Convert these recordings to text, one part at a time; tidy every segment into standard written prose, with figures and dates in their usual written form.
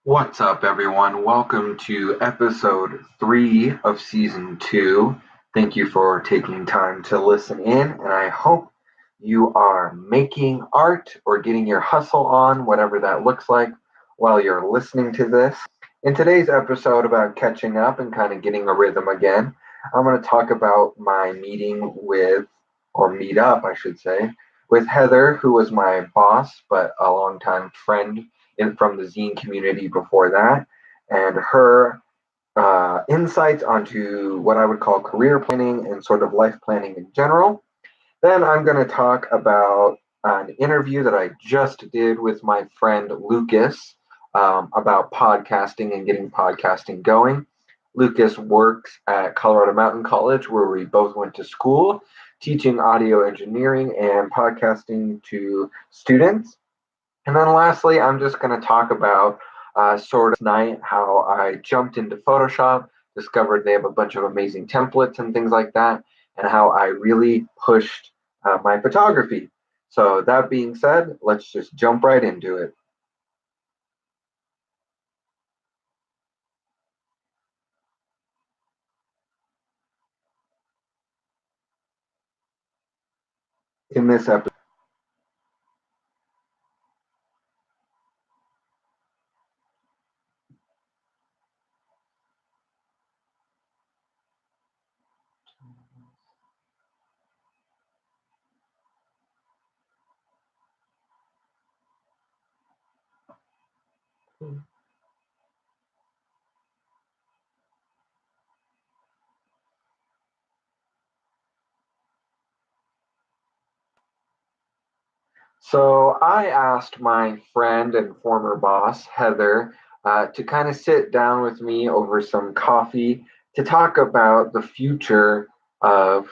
What's up, everyone? Welcome to episode 3 of season 2. Thank you for taking time to listen in, and I hope you are making art or getting your hustle on, whatever that looks like, while you're listening to this. In today's episode about catching up and kind of getting a rhythm again, I'm going to talk about my meeting with, or meet up, I should say, with Heather, who was my boss, but a longtime friend from the zine community before that, and her insights onto what I would call career planning and sort of life planning in general. Then I'm going to talk about an interview that I just did with my friend Lucas about podcasting and getting podcasting going. Lucas works at Colorado Mountain College, where we both went to school, teaching audio engineering and podcasting to students. And then lastly, I'm just going to talk about sort of tonight how I jumped into Photoshop, discovered they have a bunch of amazing templates and things like that, and how I really pushed my photography. So that being said, let's just jump right into it. In this episode, so I asked my friend and former boss, Heather, to kind of sit down with me over some coffee to talk about the future of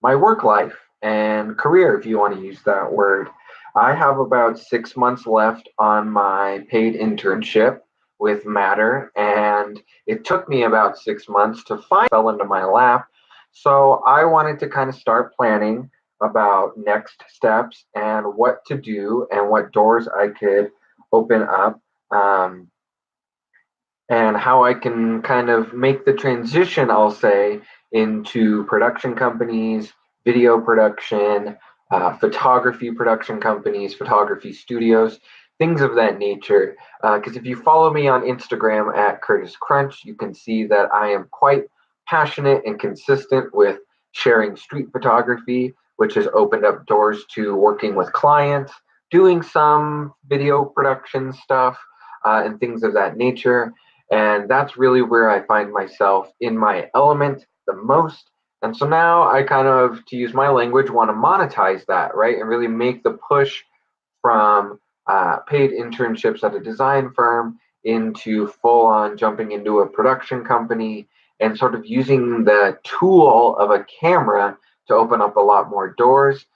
my work life and career, if you want to use that word. I have about 6 months left on my paid internship with Matter, and it took me about 6 months to find fell into my lap. So I wanted to kind of start planning about next steps and what to do and what doors I could open up, and how I can kind of make the transition, I'll say, into production companies, video production, photography production companies, photography studios, things of that nature. Because if you follow me on Instagram at Curtis Crunch, you can see that I am quite passionate and consistent with sharing street photography, which has opened up doors to working with clients, doing some video production stuff, and things of that nature. And that's really where I find myself in my element the most. And so now I kind of, to use my language, want to monetize that, right? And really make the push from paid internships at a design firm into full on jumping into a production company and sort of using the tool of a camera to open up a lot more doors.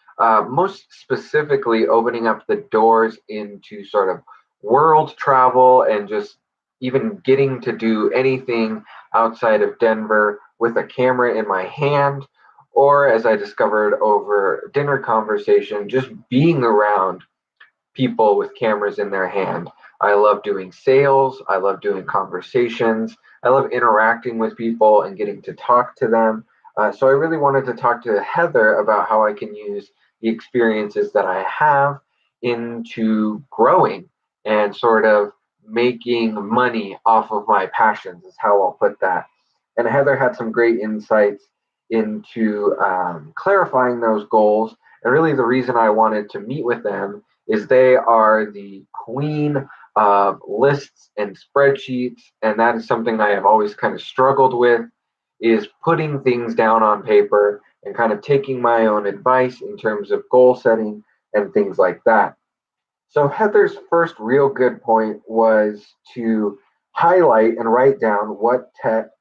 Most specifically, opening up the doors into sort of world travel and just even getting to do anything outside of Denver with a camera in my hand, or as I discovered over dinner conversation, just being around people with cameras in their hand. I love doing sales. I love doing conversations. I love interacting with people and getting to talk to them. So I really wanted to talk to Heather about how I can use the experiences that I have into growing and sort of making money off of my passions, is how I'll put that. And Heather had some great insights into clarifying those goals. And really, the reason I wanted to meet with them is they are the queen of lists and spreadsheets, and that is something I have always kind of struggled with, is putting things down on paper and kind of taking my own advice in terms of goal setting and things like that. So Heather's first real good point was to highlight and write down what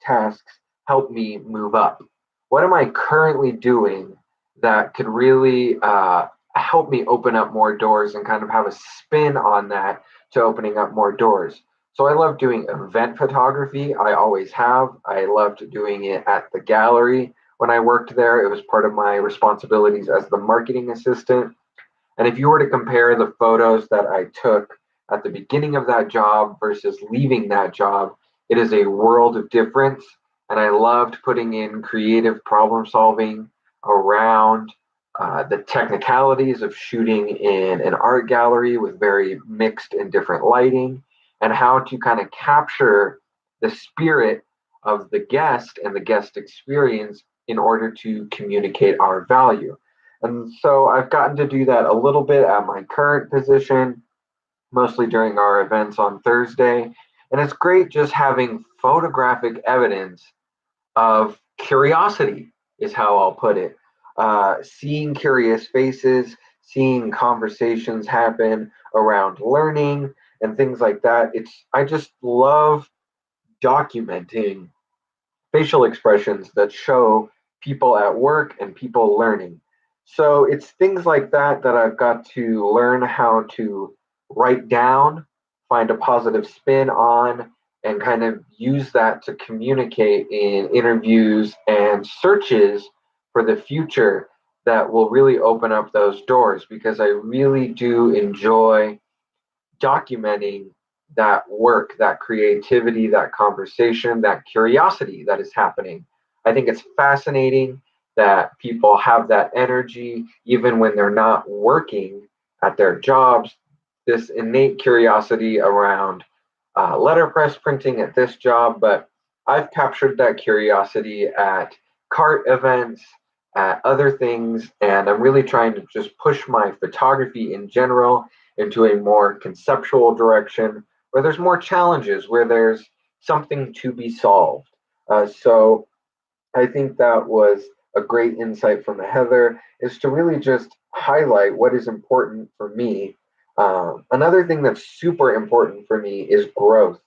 tasks help me move up. What am I currently doing that could really help me open up more doors and kind of have a spin on that to opening up more doors? So I love doing event photography. I always have. I loved doing it at the gallery when I worked there. It was part of my responsibilities as the marketing assistant. And if you were to compare the photos that I took at the beginning of that job versus leaving that job, it is a world of difference. And I loved putting in creative problem solving around the technicalities of shooting in an art gallery with very mixed and different lighting, and how to kind of capture the spirit of the guest and the guest experience in order to communicate our value. And so I've gotten to do that a little bit at my current position, mostly during our events on Thursday. And it's great just having photographic evidence of curiosity, is how I'll put it. Seeing curious faces, seeing conversations happen around learning and things like that. I just love documenting facial expressions that show people at work and people learning. So it's things like that that I've got to learn how to write down, find a positive spin on, and kind of use that to communicate in interviews and searches for the future that will really open up those doors, because I really do enjoy documenting that work, that creativity, that conversation, that curiosity that is happening. I think it's fascinating that people have that energy even when they're not working at their jobs. This innate curiosity around letterpress printing at this job, but I've captured that curiosity at cart events, at other things, and I'm really trying to just push my photography in general into a more conceptual direction where there's more challenges, where there's something to be solved. So I think that was a great insight from Heather, is to really just highlight what is important for me. Another thing that's super important for me is growth.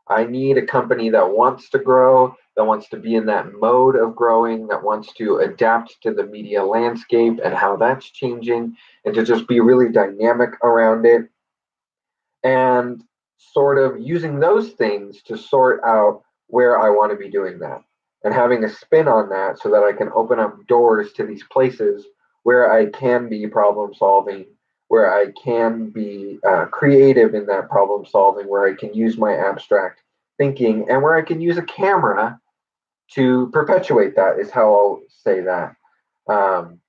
I need a company that wants to grow, that wants to be in that mode of growing, that wants to adapt to the media landscape and how that's changing, and to just be really dynamic around it. And sort of using those things to sort out where I want to be doing that, and having a spin on that so that I can open up doors to these places where I can be problem solving, where I can be creative in that problem solving, where I can use my abstract thinking, and where I can use a camera to perpetuate that, is how I'll say that. Um,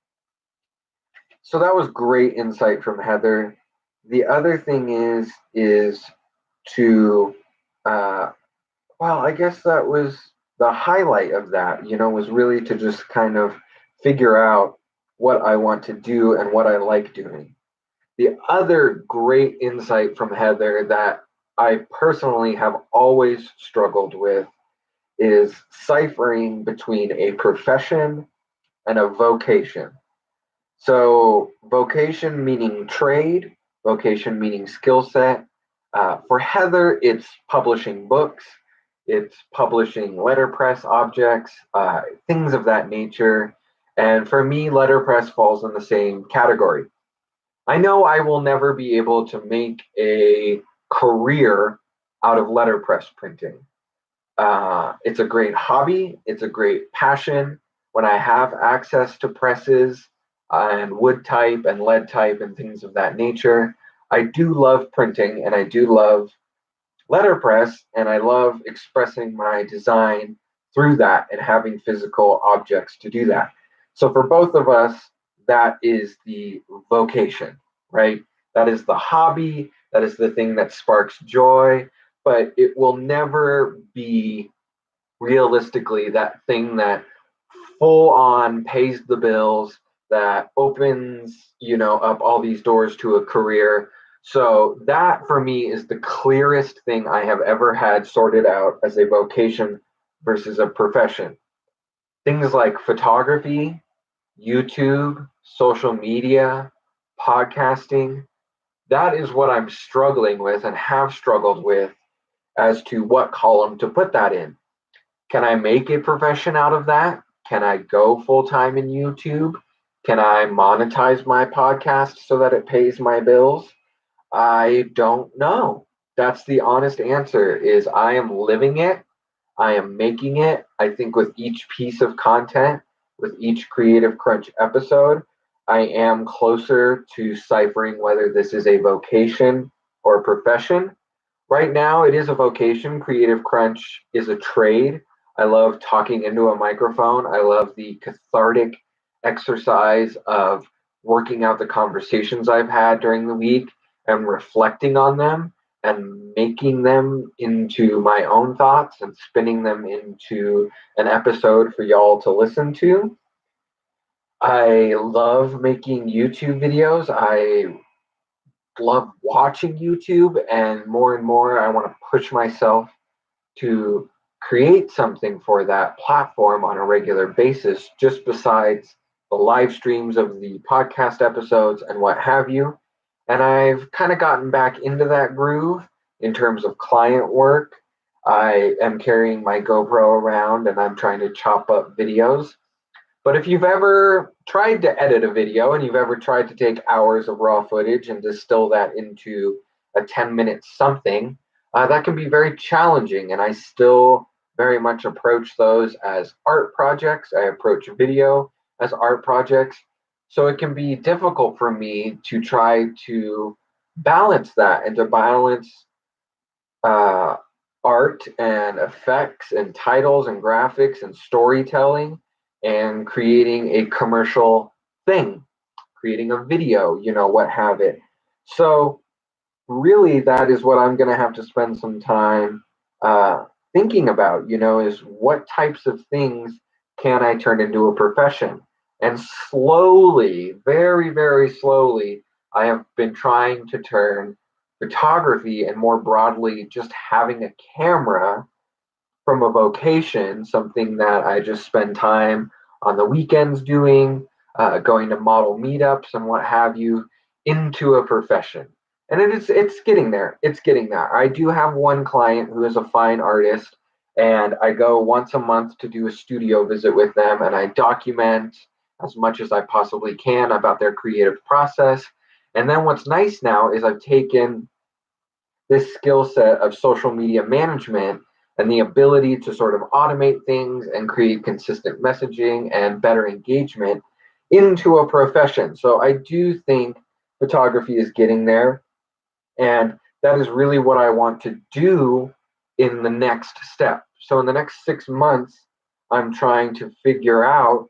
so that was great insight from Heather. The other thing is to well, I guess that was the highlight of that, was really to just kind of figure out what I want to do and what I like doing. The other great insight from Heather that I personally have always struggled with is ciphering between a profession and a vocation. So, vocation meaning trade, vocation meaning skill set. For Heather, it's publishing books, it's publishing letterpress objects, things of that nature. And for me, letterpress falls in the same category. I know I will never be able to make a career out of letterpress printing. It's a great hobby, it's a great passion. When I have access to presses and wood type and lead type and things of that nature, I do love printing and I do love letterpress, and I love expressing my design through that and having physical objects to do that. So for both of us, that is the vocation, right? That is the hobby, that is the thing that sparks joy, but it will never be realistically that thing that full on pays the bills, that opens up all these doors to a career. So that for me is the clearest thing I have ever had sorted out as a vocation versus a profession. Things like photography, YouTube, social media, podcasting, that is what I'm struggling with and have struggled with as to what column to put that in. Can I make a profession out of that? Can I go full time in YouTube? Can I monetize my podcast so that it pays my bills? I don't know. That's the honest answer, is I am living it. I am making it. I think with each piece of content, with each Creative Crunch episode, I am closer to ciphering whether this is a vocation or a profession. Right now, it is a vocation. Creative Crunch is a trade. I love talking into a microphone. I love the cathartic exercise of working out the conversations I've had during the week and reflecting on them and making them into my own thoughts and spinning them into an episode for y'all to listen to. I love making YouTube videos. I love watching YouTube, and more I want to push myself to create something for that platform on a regular basis, just besides the live streams of the podcast episodes and what have you. And I've kind of gotten back into that groove in terms of client work. I am carrying my GoPro around and I'm trying to chop up videos. But if you've ever tried to edit a video and you've ever tried to take hours of raw footage and distill that into a 10-minute something, that can be very challenging. And I still very much approach those as art projects. I approach video as art projects. So it can be difficult for me to try to balance that and to balance uh, art and effects and titles and graphics and storytelling and creating a commercial thing, creating a video, what have it. So, really, that is what I'm going to have to spend some time thinking about, is what types of things can I turn into a profession? And slowly, very, very slowly, I have been trying to turn photography and more broadly, just having a camera from a vocation, something that I just spend time on the weekends doing, going to model meetups and what have you, into a profession. And it's getting there. It's getting there. I do have one client who is a fine artist, and I go once a month to do a studio visit with them, and I document as much as I possibly can about their creative process. And then what's nice now is I've taken this skill set of social media management and the ability to sort of automate things and create consistent messaging and better engagement into a profession. So I do think photography is getting there. And that is really what I want to do in the next step. So in the next 6 months, I'm trying to figure out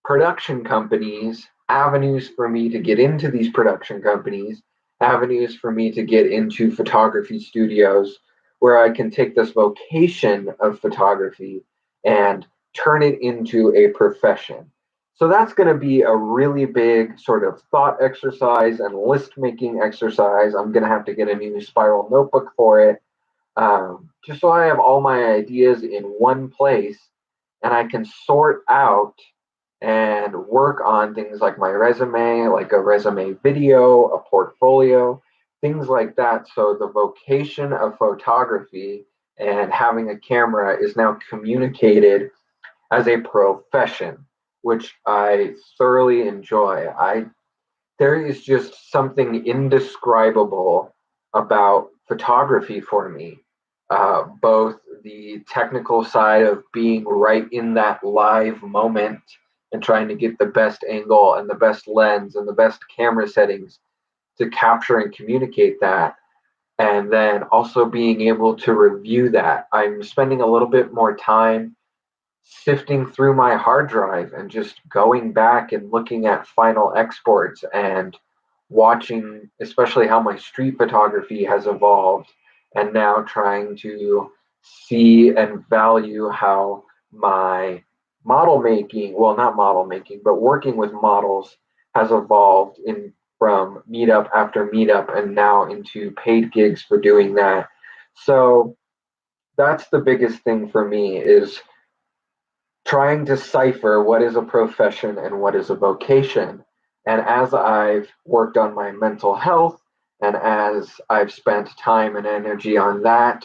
production companies, avenues for me to get into these production companies, avenues for me to get into photography studios where I can take this vocation of photography and turn it into a profession. So that's going to be a really big sort of thought exercise and list making exercise. I'm going to have to get a new spiral notebook for it, just so I have all my ideas in one place and I can sort out and work on things like my resume, like a resume video, a portfolio, things like that. So the vocation of photography and having a camera is now communicated as a profession, which I thoroughly enjoy. There is just something indescribable about photography for me. Both the technical side of being right in that live moment and trying to get the best angle and the best lens and the best camera settings to capture and communicate that. And then also being able to review that. I'm spending a little bit more time sifting through my hard drive and just going back and looking at final exports and watching, especially how my street photography has evolved, and now trying to see and value how my model making, well, not model making, but working with models has evolved in from meetup after meetup and now into paid gigs for doing that. So that's the biggest thing for me is trying to cipher what is a profession and what is a vocation. And as I've worked on my mental health and as I've spent time and energy on that,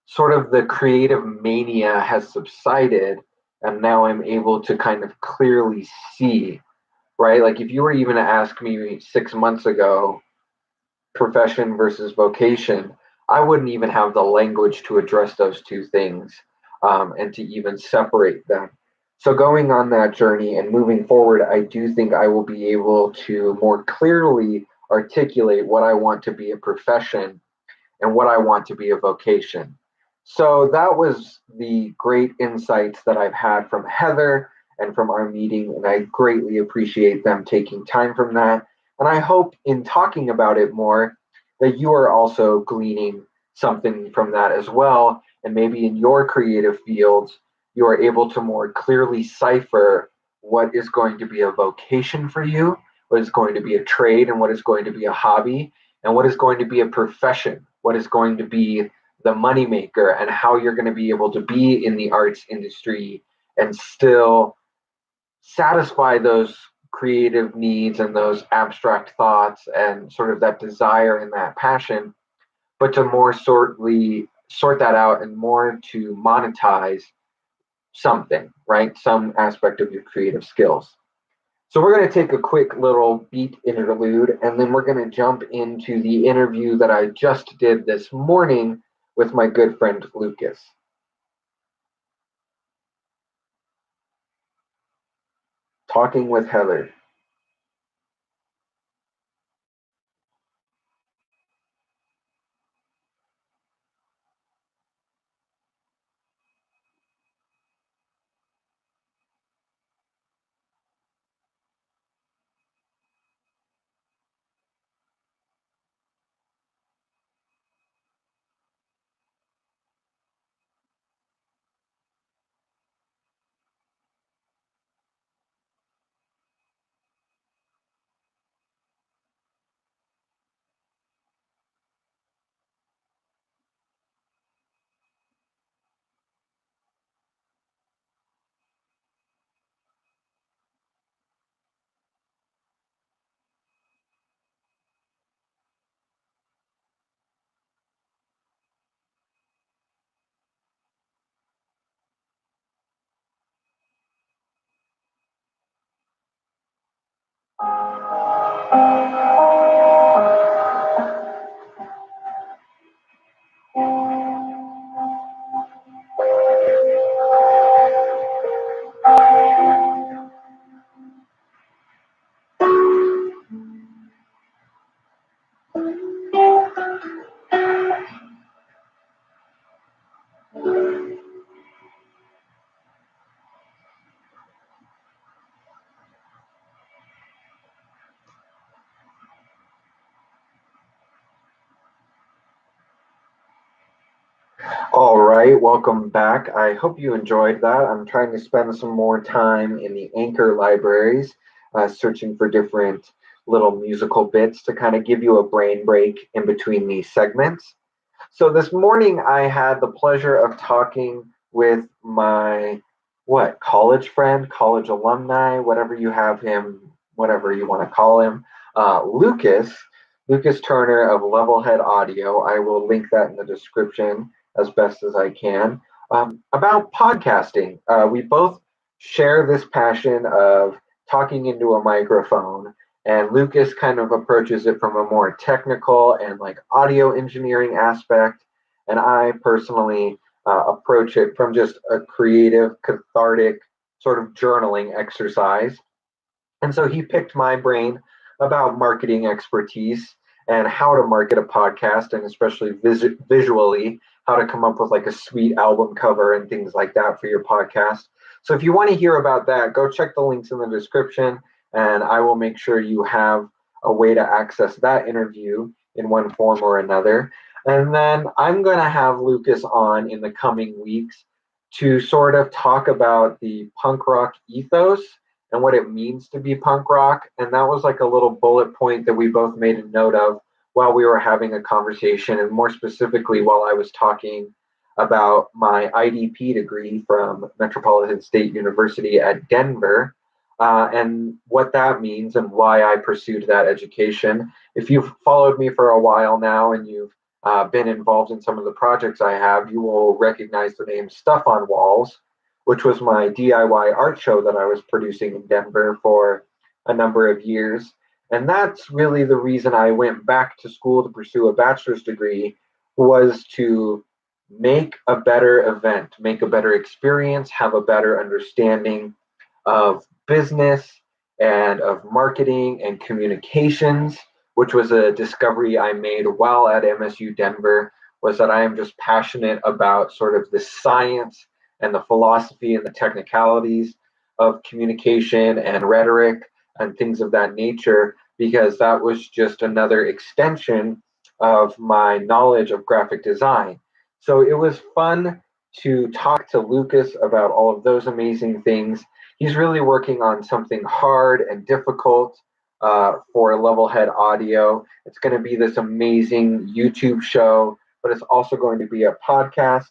sort of the creative mania has subsided. And now I'm able to kind of clearly see, right? Like if you were even to ask me 6 months ago, profession versus vocation, I wouldn't even have the language to address those two things and to even separate them. So, going on that journey and moving forward, I do think I will be able to more clearly articulate what I want to be a profession and what I want to be a vocation. So that was the great insights that I've had from Heather and from our meeting, and I greatly appreciate them taking time from that. And I hope in talking about it more that you are also gleaning something from that as well. And maybe in your creative fields, you are able to more clearly cipher what is going to be a vocation for you, what is going to be a trade, and what is going to be a hobby, and what is going to be a profession, what is going to be the moneymaker, and how you're going to be able to be in the arts industry and still satisfy those creative needs and those abstract thoughts and sort of that desire and that passion, but to more sort that out and more to monetize something, right? Some aspect of your creative skills. So we're going to take a quick little beat interlude, and then we're going to jump into the interview that I just did this morning with my good friend Lucas. Talking with Heather. All right, welcome back. I hope you enjoyed that. I'm trying to spend some more time in the Anchor libraries, searching for different little musical bits to kind of give you a brain break in between these segments. So this morning I had the pleasure of talking with my college friend, college alumni, whatever you have him, whatever you want to call him, Lucas Turner of Levelhead Audio. I will link that in the description as best as I can. About podcasting, we both share this passion of talking into a microphone, and Lucas kind of approaches it from a more technical and like audio engineering aspect, and I personally approach it from just a creative, cathartic sort of journaling exercise. And so he picked my brain about marketing expertise and how to market a podcast, and especially visually, how to come up with like a sweet album cover and things like that for your podcast. So if you want to hear about that, go check the links in the description, and I will make sure you have a way to access that interview in one form or another. And then I'm going to have Lucas on in the coming weeks to sort of talk about the punk rock ethos and what it means to be punk rock. And that was like a little bullet point that we both made a note of while we were having a conversation, and more specifically, while I was talking about my IDP degree from Metropolitan State University at Denver, and what that means and why I pursued that education. If you've followed me for a while now and you've been involved in some of the projects I have, you will recognize the name Stuff on Walls, which was my DIY art show that I was producing in Denver for a number of years. And that's really the reason I went back to school to pursue a bachelor's degree, was to make a better event, make a better experience, have a better understanding of business and of marketing and communications which was a discovery I made while at MSU Denver, was that I am just passionate about sort of the science and the philosophy and the technicalities of communication and rhetoric and things of that nature, because that was just another extension of my knowledge of graphic design. So it was fun to talk to Lucas about all of those amazing things. He's really working on something hard and difficult for Levelhead Audio. It's going to be this amazing YouTube show, but it's also going to be a podcast.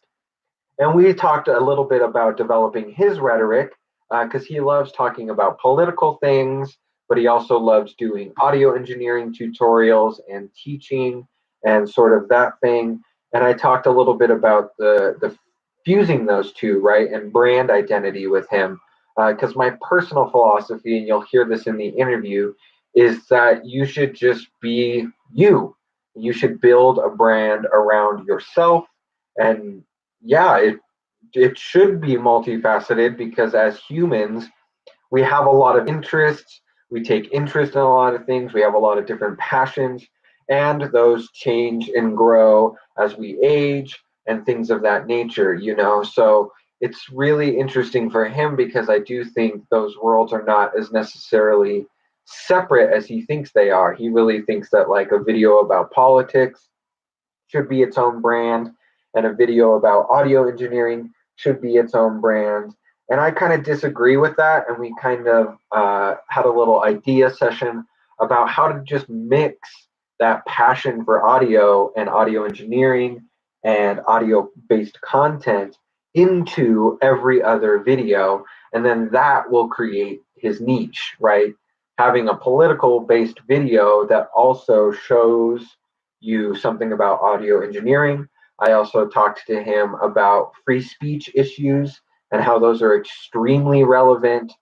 And we talked a little bit about developing his rhetoric because he loves talking about political things, but he also loves doing audio engineering tutorials and teaching and sort of that thing. And I talked a little bit about the fusing those two, right, and brand identity with him. Because my personal philosophy, and you'll hear this in the interview, is that you should just be you. You should build a brand around yourself. And yeah, it should be multifaceted because as humans, we have a lot of interests. We take interest in a lot of things. We have a lot of different passions, and those change and grow as we age and things of that nature, you know. So it's really interesting for him because I do think those worlds are not as necessarily separate as he thinks they are. He really thinks that like a video about politics should be its own brand, and a video about audio engineering should be its own brand. And I kind of disagree with that. And we kind of had a little idea session about how to just mix that passion for audio and audio engineering and audio based content into every other video. And then that will create his niche, right? Having a political based video that also shows you something about audio engineering. I also talked to him about free speech issues and how those are extremely relevant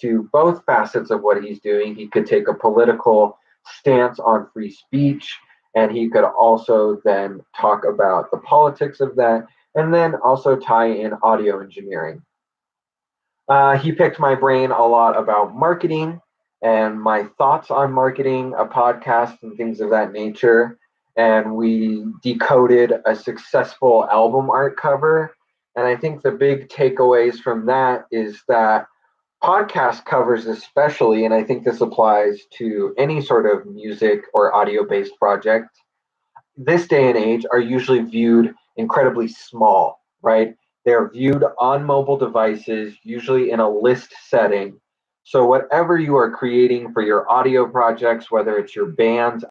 to both facets of what he's doing. He could take a political stance on free speech, and he could also then talk about the politics of that, and then also tie in audio engineering. He picked my brain a lot about marketing and my thoughts on marketing, a podcast, and things of that nature. And we decoded a successful album art cover. And I think the big takeaways from that is that podcast covers, especially, and I think this applies to any sort of music or audio based project, this day and age are usually viewed incredibly small, right? They're viewed on mobile devices, usually in a list setting. So, whatever you are creating for your audio projects, whether it's your band's